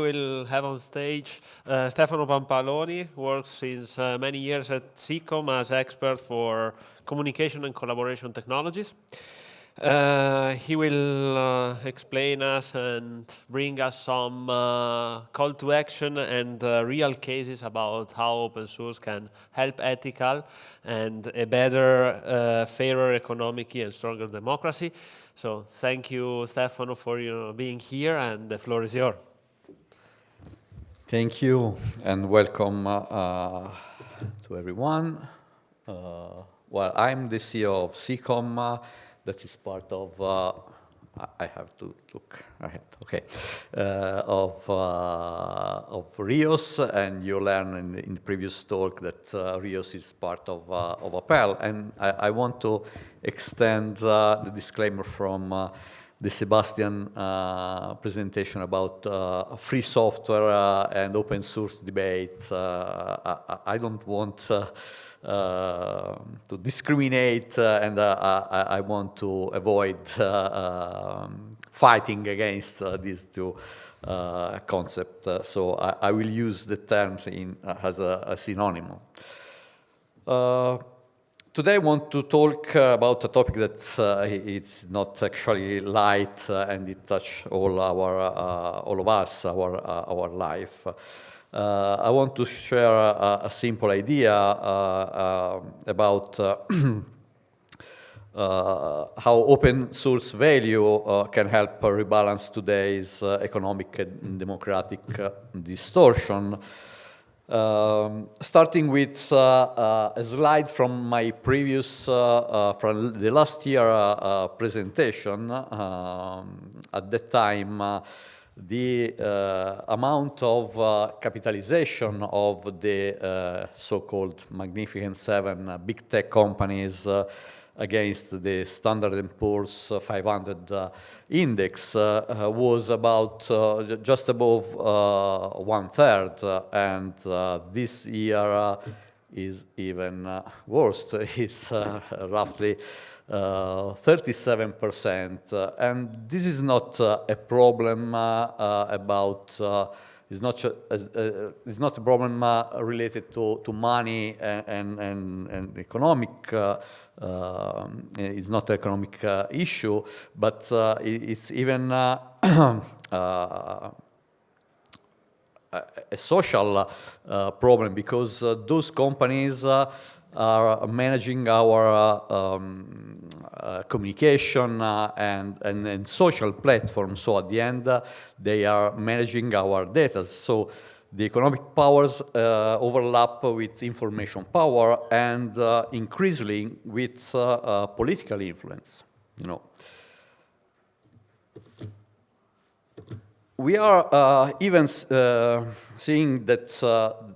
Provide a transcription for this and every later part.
We'll have on stage Stefano Pampaloni, who works since many years at SECOM as expert for communication and collaboration technologies. He will explain us and bring us some call to action and real cases about how open source can help ethical and a better, fairer economic and stronger democracy. So thank you, Stefano, for being here, and the floor is yours. Thank you, and welcome to everyone. Well, I'm the CEO of SECOM, that is part of, I have to look ahead, okay, of RIOS, and you learned in the previous talk that RIOS is part of Appel, and I want to extend the disclaimer from the Sebastian presentation about free software and open source debate. I don't want to discriminate, and I want to avoid fighting against these two concepts. So I will use the terms as a synonym. Today I want to talk about a topic that it's not actually light, and it touches all of us, our life. I want to share a simple idea about how open source value can help rebalance today's economic and democratic distortion. Starting with a slide from my previous, from the last year presentation. At that time, the amount of capitalization of the so-called Magnificent Seven big tech companies against the Standard & Poor's 500 index was about just above 1/3, and this year is even worse. It's roughly 37%, and this is not a problem it's not a problem related to money and economic. It's not an economic issue, but it's even a social problem, because those companies are managing our communication and social platforms. So at the end, they are managing our data. So the economic powers overlap with information power, and increasingly with political influence. We are even seeing that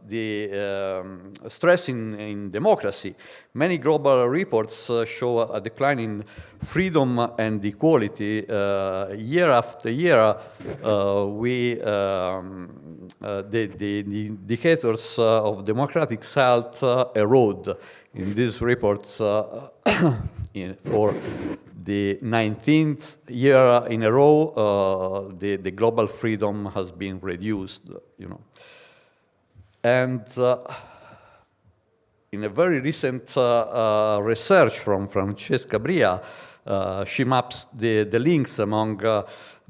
the stress in democracy. Many global reports show a decline in freedom and equality. Year after year, the indicators of democratic health erode. In these reports, for the 19th year in a row, the global freedom has been reduced, And in a very recent research from Francesca Bria, she maps the links among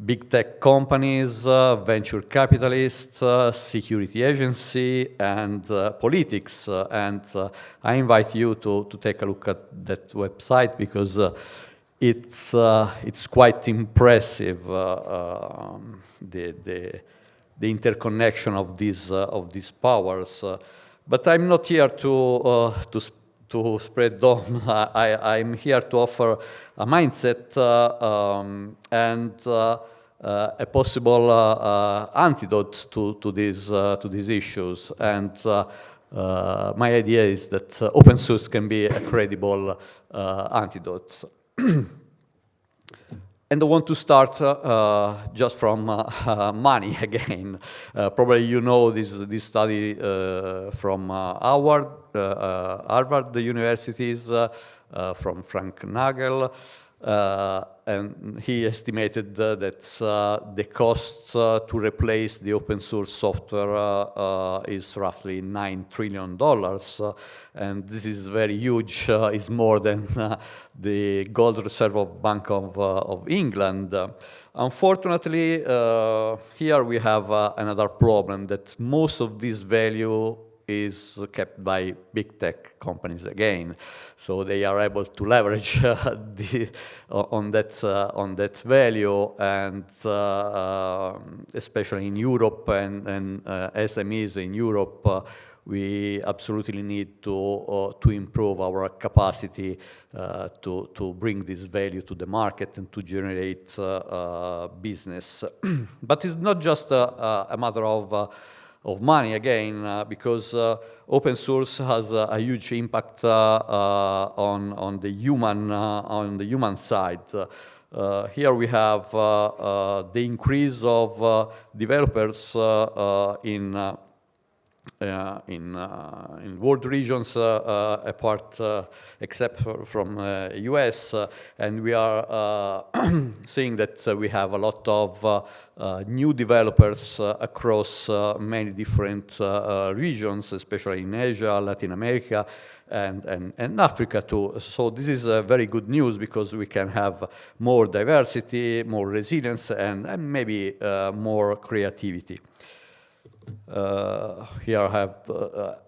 big tech companies, venture capitalists, security agency, and politics. And I invite you to take a look at that website, because it's quite impressive, the interconnection of these powers. But I'm not here to spread doom. I'm here to offer a mindset and a possible antidote to these issues. And my idea is that open source can be a credible antidote. And I want to start just from money again. Probably you know this study from Harvard Universities, from Frank Nagel. And he estimated that the cost to replace the open source software is roughly $9 trillion. And this is very huge. It's more than the gold reserve of Bank of England. Unfortunately, here we have another problem, that most of this value is kept by big tech companies again. So they are able to leverage on that value, and especially in Europe and SMEs in Europe, we absolutely need to improve our capacity to bring this value to the market and to generate business. But it's not just a matter of money again, because open source has a huge impact on the human side. Here we have the increase of developers in world regions, apart except from US, and we are seeing that we have a lot of new developers across many different regions, especially in Asia, Latin America, and Africa too. So this is very good news, because we can have more diversity, more resilience, and maybe more creativity. Here I have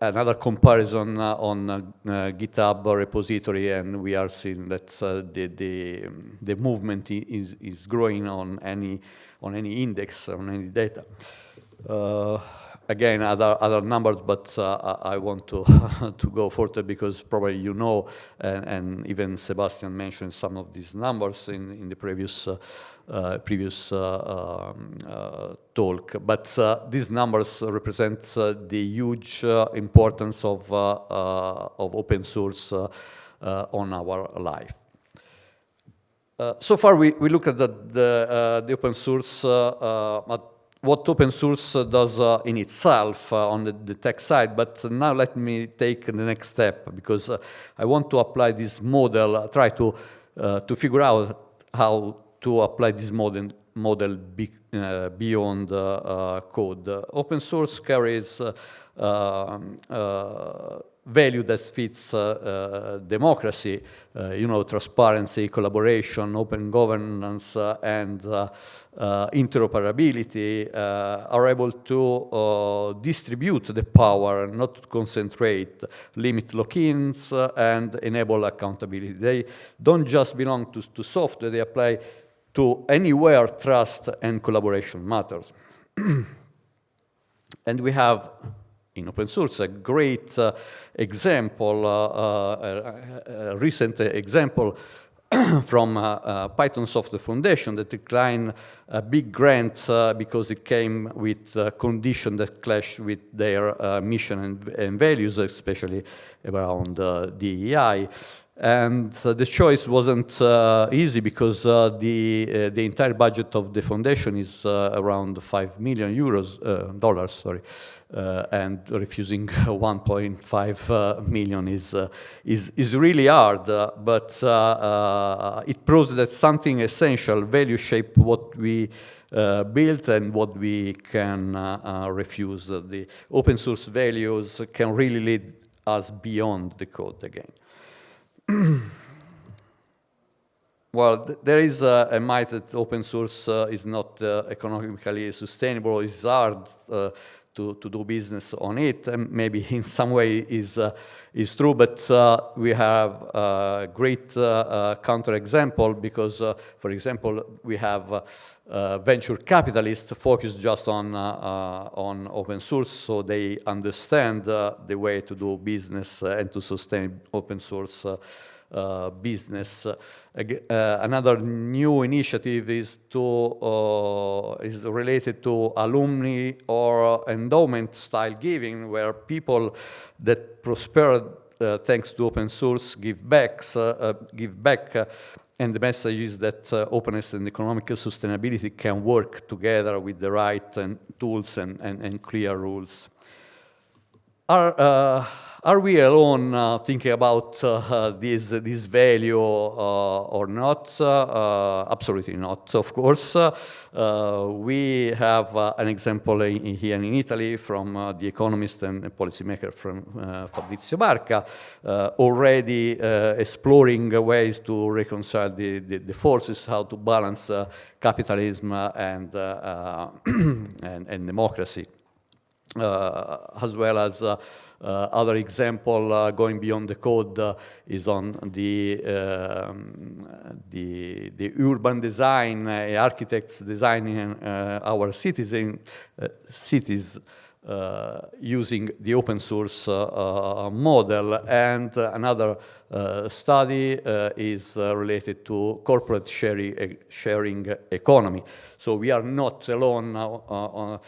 another comparison on GitHub repository, and we are seeing that the movement is growing on any index, on any data. Again, other numbers, but I want to to go further, because probably you know, and even Sebastian mentioned some of these numbers in the previous talk. But these numbers represent the huge importance of open source on our life. So far, we look at the open source, what open source does in itself on the tech side, but now let me take the next step, because I want to apply this model, try to figure out how to apply this model beyond code. Open source carries value that fits democracy, transparency, collaboration, open governance, and interoperability are able to distribute the power, not concentrate, limit lock-ins, and enable accountability. They don't just belong to software, they apply to anywhere trust and collaboration matters. And we have in open source a great example, a recent example from Python Software Foundation that declined a big grant because it came with conditions that clash with their mission and values, especially around DEI. And the choice wasn't easy, because the entire budget of the foundation is around $5 million, and refusing 1.5 million is really hard. But it proves that something essential, value shape what we built and what we can refuse. The open source values can really lead us beyond the code again. Well, there is a myth that open source is not economically sustainable. It's hard to do business on it, and maybe in some way is true. But we have a great counterexample, because, for example, we have venture capitalists focused just on open source, so they understand the way to do business and to sustain open source business. Another new initiative is related to alumni or endowment style giving, where people that prosper thanks to open source give back. And the message is that openness and economic sustainability can work together with the right tools and clear rules. are we alone thinking about this value or not? Absolutely not, of course. We have an example here in Italy from the economist and policymaker from Fabrizio Barca, already exploring ways to reconcile the forces, how to balance capitalism and, and democracy. As well as other example going beyond the code is on the urban design, architects designing our cities using the open source model. And another study is related to corporate sharing economy. So we are not alone now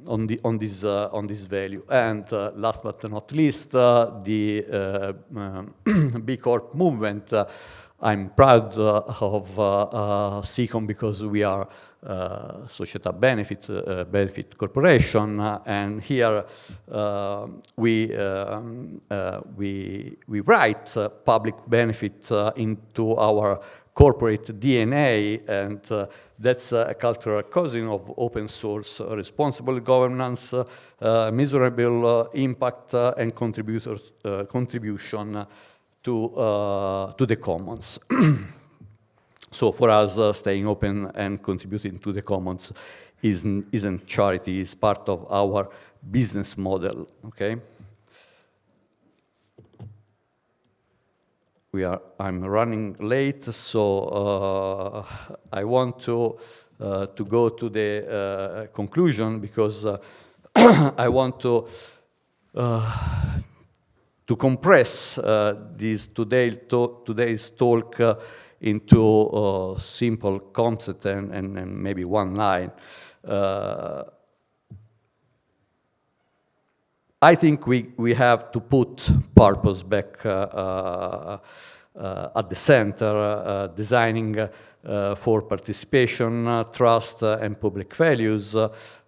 on this value. And last but not least, the B Corp movement. I'm proud of SECOM because we are società benefit corporation, and here we write public benefit into our corporate DNA, and that's a cultural cousin of open source, responsible governance, measurable impact, and contribution to the commons. So for us, staying open and contributing to the commons isn't charity, it's part of our business model, okay? I'm running late, so I want to go to the conclusion, because I want to compress this today's talk into simple concept and maybe one line. I think we have to put purpose back at the center, designing for participation, trust, and public values,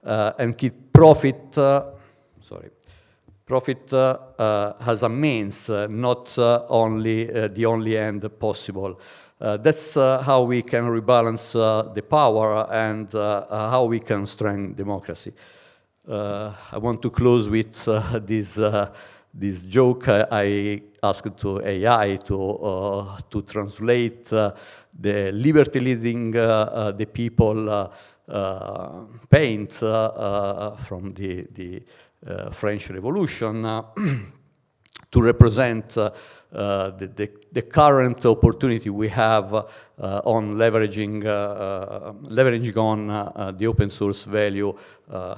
and keep profit. Profit as a means, not only the only end possible. That's how we can rebalance the power and how we can strengthen democracy. I want to close with this joke. I asked to AI to translate the liberty leading the people paint from the French Revolution to represent the current opportunity we have on leveraging on the open source value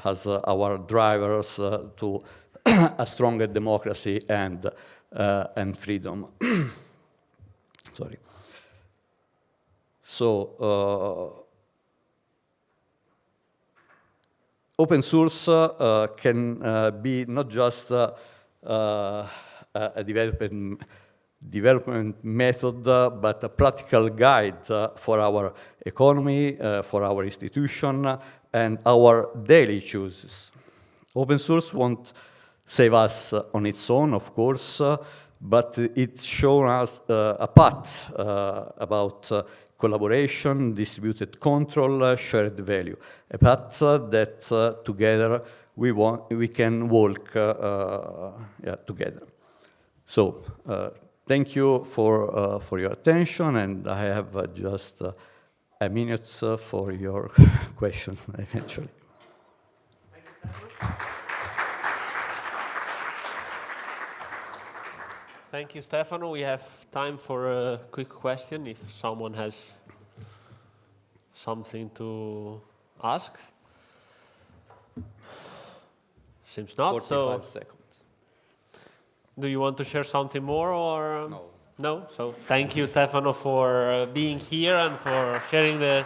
as our drivers to a stronger democracy and freedom. Sorry. So open source can be not just a development method, but a practical guide for our economy, for our institution, and our daily choices. Open source won't save us on its own, of course, but it shows us a path about collaboration, distributed control, shared value. A path that together we can walk together. So thank you for your attention, and I have just a minute for your question eventually. Thank you, Stefano. We have time for a quick question if someone has something to ask. Seems not. 45 seconds. Do you want to share something more, or no? No. So thank you, Stefano, for being here and for sharing the